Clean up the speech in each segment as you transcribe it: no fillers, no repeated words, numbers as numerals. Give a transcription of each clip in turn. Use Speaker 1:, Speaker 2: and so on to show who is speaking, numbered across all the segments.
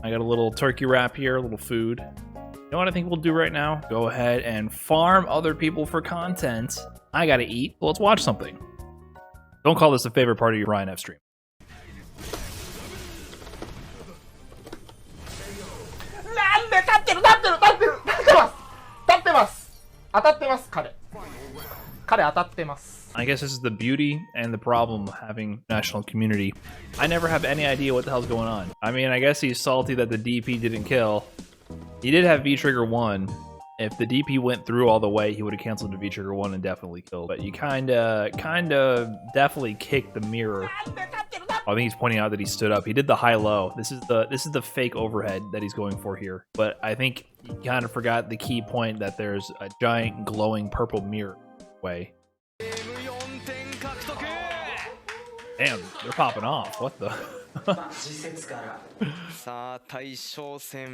Speaker 1: I got a little turkey wrap here, a little food. You know what I think we'll do right now? Go ahead and farm other people for content. I gotta eat. Well, let's watch something. Don't call this a favorite part of your Ryan F stream.
Speaker 2: 当たってます。彼当たってます。
Speaker 1: I guess this is the beauty and the problem of having national community. I never have any idea what the hell's going on. I mean, I guess he's salty that the DP didn't kill. He did have V-Trigger 1. If the DP went through all the way, he would have canceled the V-Trigger 1 and definitely killed. But you kinda definitely kicked the mirror. I think he's pointing out that he stood up. He did the high-low. This is the fake overhead that he's going for here. But I think he kind of forgot the key point that there's a giant glowing purple mirror way. Damn, they're popping off. What the?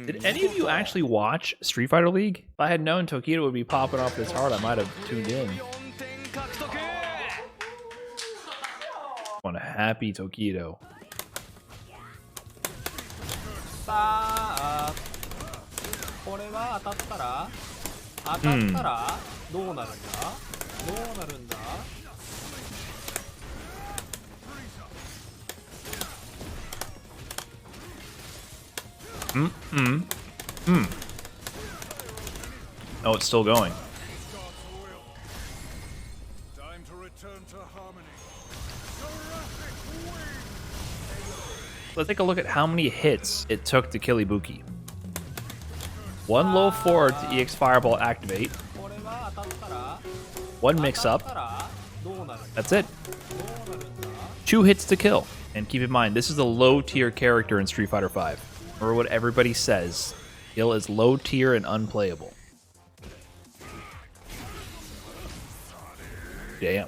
Speaker 1: Did any of you actually watch Street Fighter League? If I had known Tokido would be popping off this hard, I might have tuned in. Want a happy Tokido. Oh, it's still going.
Speaker 3: Time to return to harmony.
Speaker 1: Let's take a look at how many hits it took to kill Ibuki. One low forward to EX Fireball activate. One mix-up. That's it. 2 hits to kill. And keep in mind, this is a low-tier character in Street Fighter V. Remember what everybody says. Gil is low-tier and unplayable. Damn.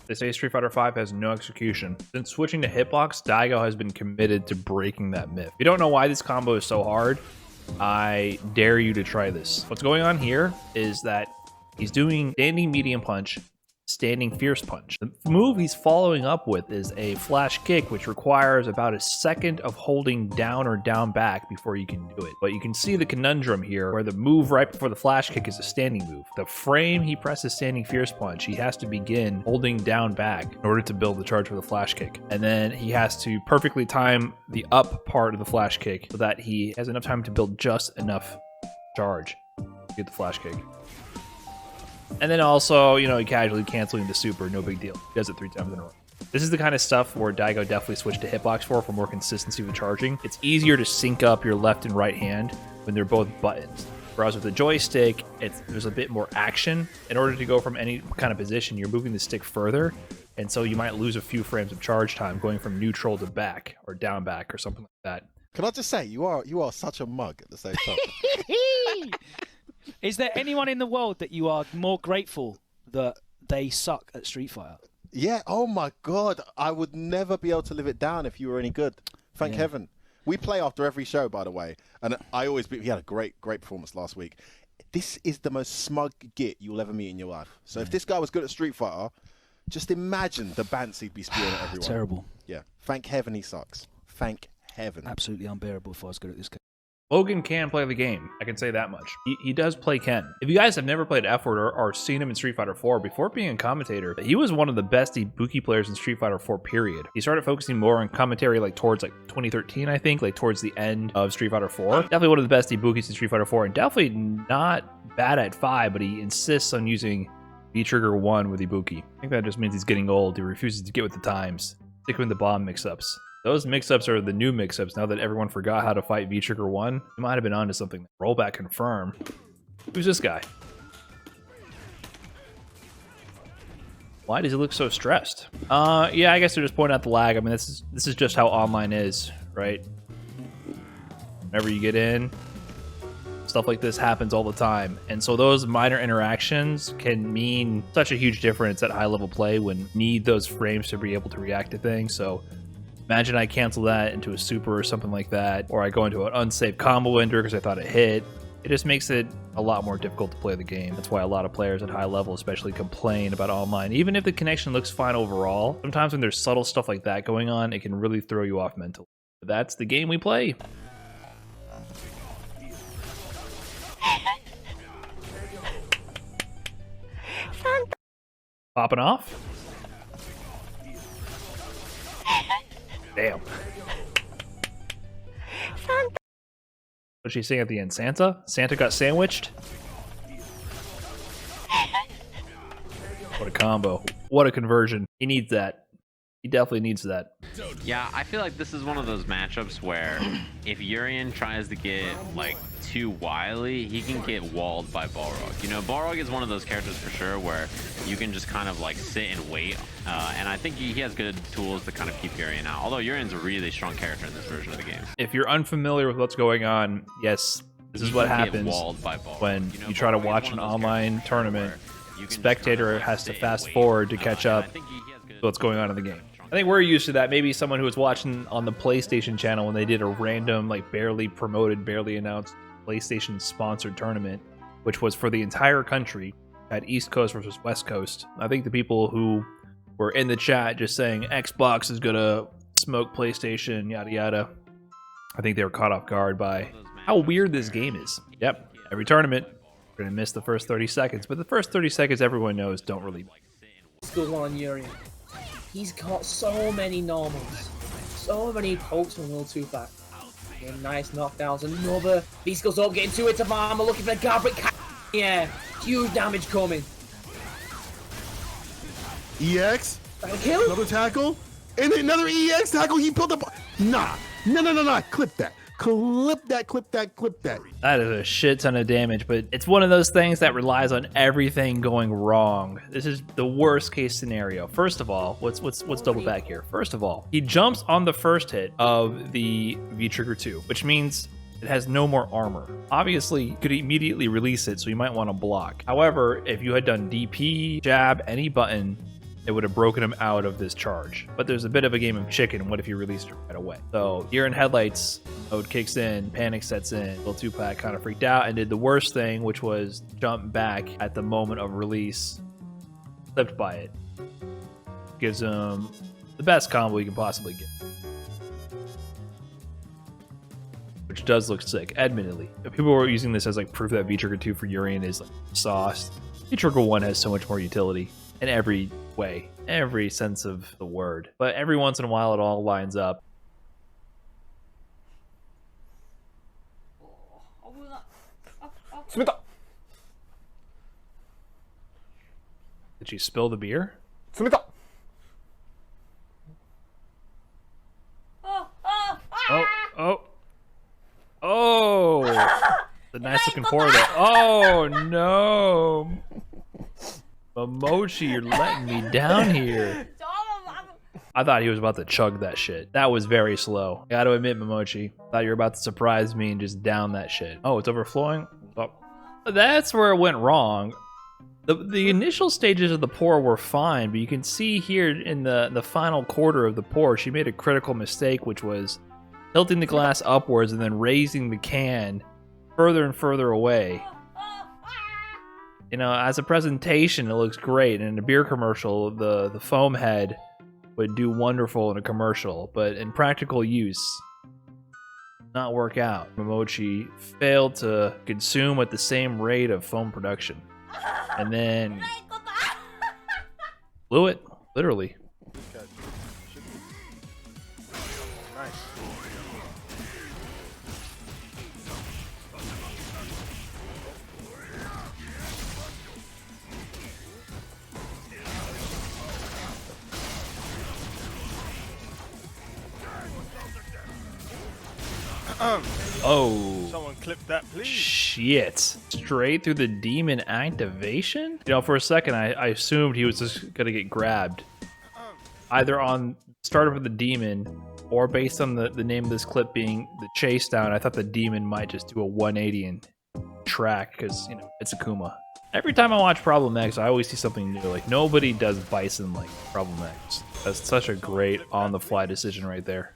Speaker 1: They say Street Fighter V has no execution. Since switching to hitbox, Daigo has been committed to breaking that myth. If you don't know why this combo is so hard, I dare you to try this. What's going on here is that he's doing standing medium punch, standing fierce punch. The move he's following up with is a flash kick, which requires about a second of holding down or down back before you can do it. But you can see the conundrum here where the move right before the flash kick is a standing move. The frame he presses standing fierce punch, he has to begin holding down back in order to build the charge for the flash kick. And then he has to perfectly time the up part of the flash kick so that he has enough time to build just enough charge to get the flash kick. And then also, you know, casually canceling the super, no big deal. He does it 3 times in a row. This is the kind of stuff where Daigo definitely switched to hitbox for more consistency with charging. It's easier to sync up your left and right hand when they're both buttons. Whereas with the joystick, there's a bit more action. In order to go from any kind of position, you're moving the stick further. And so you might lose a few frames of charge time going from neutral to back or down back or something like that.
Speaker 4: Can I just say, you are such a mug at the same time.
Speaker 5: Is there anyone in the world that you are more grateful that they suck at Street Fighter?
Speaker 4: Yeah, oh my God. I would never be able to live it down if you were any good. Thank heaven. We play after every show, by the way. And he had a great performance last week. This is the most smug git you'll ever meet in your life. So if this guy was good at Street Fighter, just imagine the bants he'd be spewing at everyone.
Speaker 5: Terrible.
Speaker 4: Yeah. Thank heaven he sucks. Thank heaven.
Speaker 5: Absolutely unbearable if I was good at this game.
Speaker 1: Logan can play the game. I can say that much. He does play Ken. If you guys have never played F-Word or seen him in Street Fighter 4, before being a commentator, he was one of the best Ibuki players in Street Fighter 4, period. He started focusing more on commentary towards 2013, I think, towards the end of Street Fighter 4. Definitely one of the best Ibukis in Street Fighter 4, and definitely not bad at 5, but he insists on using V-Trigger 1 with Ibuki. I think that just means he's getting old. He refuses to get with the times. Stick with the bomb mix-ups. Those mix-ups are the new mix-ups now that everyone forgot how to fight V-Trigger 1. You might have been onto something. Rollback confirm. Who's this guy? Why does he look so stressed? Yeah, I guess they're just pointing out the lag. I mean, this is just how online is, right? Whenever you get in, stuff like this happens all the time. And so those minor interactions can mean such a huge difference at high-level play when you need those frames to be able to react to things. So Imagine I cancel that into a super or something like that, or I go into an unsafe combo ender because I thought it hit. It just makes it a lot more difficult to play the game. That's why a lot of players at high level especially complain about online. Even if the connection looks fine overall, sometimes when there's subtle stuff like that going on, it can really throw you off mentally. But that's the game we play. Popping off? Damn. What's she saying at the end? Santa? Santa got sandwiched? What a combo. What a conversion. He needs that. He definitely needs that.
Speaker 6: Yeah, I feel like this is one of those matchups where if Urian tries to get like too wily, he can get walled by Balrog. You know, Balrog is one of those characters for sure where you can just kind of like sit and wait. And I think he has good tools to kind of keep Urian out. Although Urian's a really strong character in this version of the game.
Speaker 1: If you're unfamiliar with what's going on, yes, this is what happens when you try to watch an online tournament. Spectator has to fast forward to catch up to what's going on in the game. I think we're used to that. Maybe someone who was watching on the PlayStation channel when they did a random, like barely promoted, barely announced PlayStation sponsored tournament, which was for the entire country at East Coast versus West Coast. I think the people who were in the chat just saying Xbox is gonna smoke PlayStation, yada yada, I think they were caught off guard by how weird this game is. Yep, every tournament, we're gonna miss the first 30 seconds, but the first 30 seconds everyone knows don't really.
Speaker 7: Goes on Urian. He's got so many normals, so many pokes from Will 2-pack. Nice knockdowns, another. Beast goes up, getting 2 hits of armor, looking for the Gabrick. Yeah, huge damage coming.
Speaker 8: EX,
Speaker 7: That'll kill.
Speaker 8: another tackle, and another EX tackle. He built up. Nah, no. Clip that. Clip that.
Speaker 1: That is a shit ton of damage, but it's one of those things that relies on everything going wrong. This is the worst case scenario. First of all, let's double back here. First of all, he jumps on the first hit of the V-Trigger 2, which means it has no more armor. Obviously, you could immediately release it, so you might want to block. However, if you had done DP, jab, any button, it would have broken him out of this charge. But there's a bit of a game of chicken. What if you released it right away? So here in headlights, mode kicks in, panic sets in. Will 2-pack kind of freaked out and did the worst thing, which was jump back at the moment of release, slipped by it. Gives him the best combo you can possibly get, which does look sick, admittedly. If people were using this as like proof that V-Trigger 2 for Urian is like sauced, V-Trigger 1 has so much more utility in every way, every sense of the word. But every once in a while, it all lines up.
Speaker 2: Sumita.
Speaker 1: Did she spill the beer?
Speaker 2: Sumita.
Speaker 1: Oh! The nice looking pour there. Oh no! Momochi, you're letting me down here. I thought he was about to chug that shit. That was very slow. Gotta admit, Momochi. Thought you were about to surprise me and just down that shit. Oh, it's overflowing? Oh. That's where it went wrong. The initial stages of the pour were fine, but you can see here in the final quarter of the pour, she made a critical mistake, which was tilting the glass upwards and then raising the can further and further away. You know, as a presentation, it looks great. And in a beer commercial, the foam head would do wonderful in a commercial, but in practical use, not work out. Momochi failed to consume at the same rate of foam production, and then blew it, literally. Oh.
Speaker 3: Someone clip that, please.
Speaker 1: Shit. Straight through the demon activation? You know, for a second, I assumed he was just gonna get grabbed. Either on started with the demon, or based on the name of this clip being the chase down, I thought the demon might just do a 180 and track because, you know, it's Akuma. Every time I watch Problem X, I always see something new. Like, nobody does Bison like Problem X. That's such a great on-the-fly decision right there.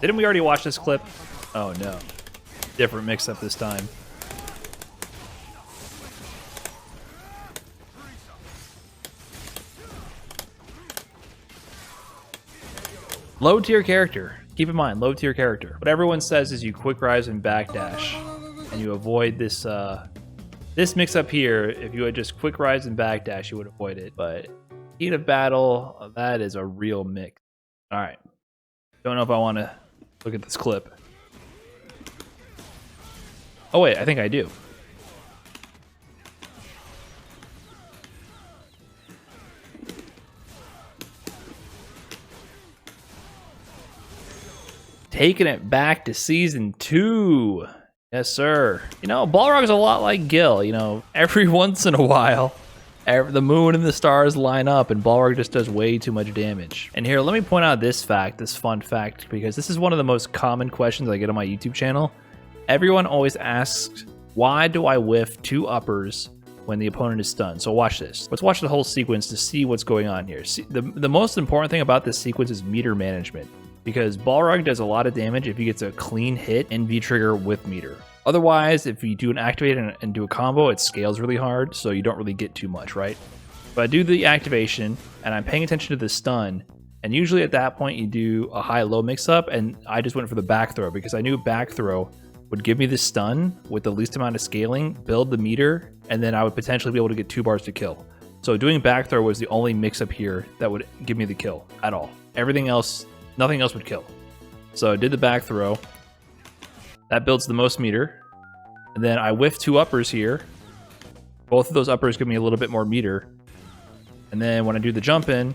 Speaker 1: Didn't we already watch this clip? Oh no. Different mix-up this time. Low tier character. Keep in mind, low tier character. What everyone says is you quick rise and backdash, and you avoid this this mix up here. If you had just quick rise and backdash, you would avoid it. But heat of battle, that is a real mix. All right. Don't know if I want to look at this clip. Oh wait, I think I do. Taking it back to season 2. Yes, sir. You know, Balrog is a lot like Gil. You know, every once in a while, the moon and the stars line up and Balrog just does way too much damage. And here, let me point out this fact, this fun fact, because this is one of the most common questions I get on my YouTube channel. Everyone always asks, why do I whiff 2 uppers when the opponent is stunned? So watch this. Let's watch the whole sequence to see what's going on here. See, the most important thing about this sequence is meter management, because Balrog does a lot of damage if he gets a clean hit and V-trigger with meter. Otherwise, if you do an activate and do a combo, it scales really hard, so you don't really get too much, right? But I do the activation, and I'm paying attention to the stun, and usually at that point you do a high-low mix-up, and I just went for the back throw, because I knew back throw would give me the stun with the least amount of scaling, build the meter, and then I would potentially be able to get 2 bars to kill. So doing back throw was the only mix-up here that would give me the kill at all. Everything else, nothing else would kill. So I did the back throw. That builds the most meter. And then I whiff 2 uppers here. Both of those uppers give me a little bit more meter. And then when I do the jump in,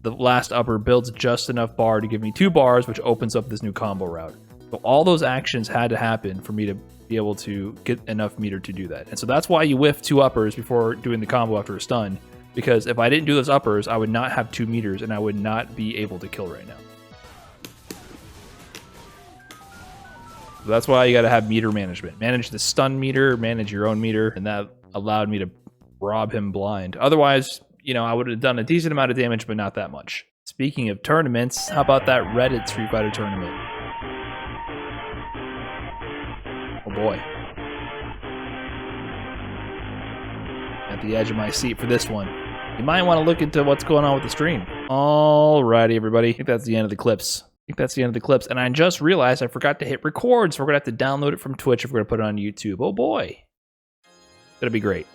Speaker 1: the last upper builds just enough bar to give me 2 bars, which opens up this new combo route. So all those actions had to happen for me to be able to get enough meter to do that. And so that's why you whiff 2 uppers before doing the combo after a stun. Because if I didn't do those uppers, I would not have 2 meters and I would not be able to kill right now. So that's why you got to have meter management. Manage the stun meter, manage your own meter, and that allowed me to rob him blind. Otherwise, you know, I would have done a decent amount of damage, but not that much. Speaking of tournaments, how about that Reddit Street Fighter tournament? Oh boy. At the edge of my seat for this one. You might want to look into what's going on with the stream. Alrighty, everybody. I think that's the end of the clips. And I just realized I forgot to hit record, so we're going to have to download it from Twitch if we're going to put it on YouTube. Oh boy. Gotta be great.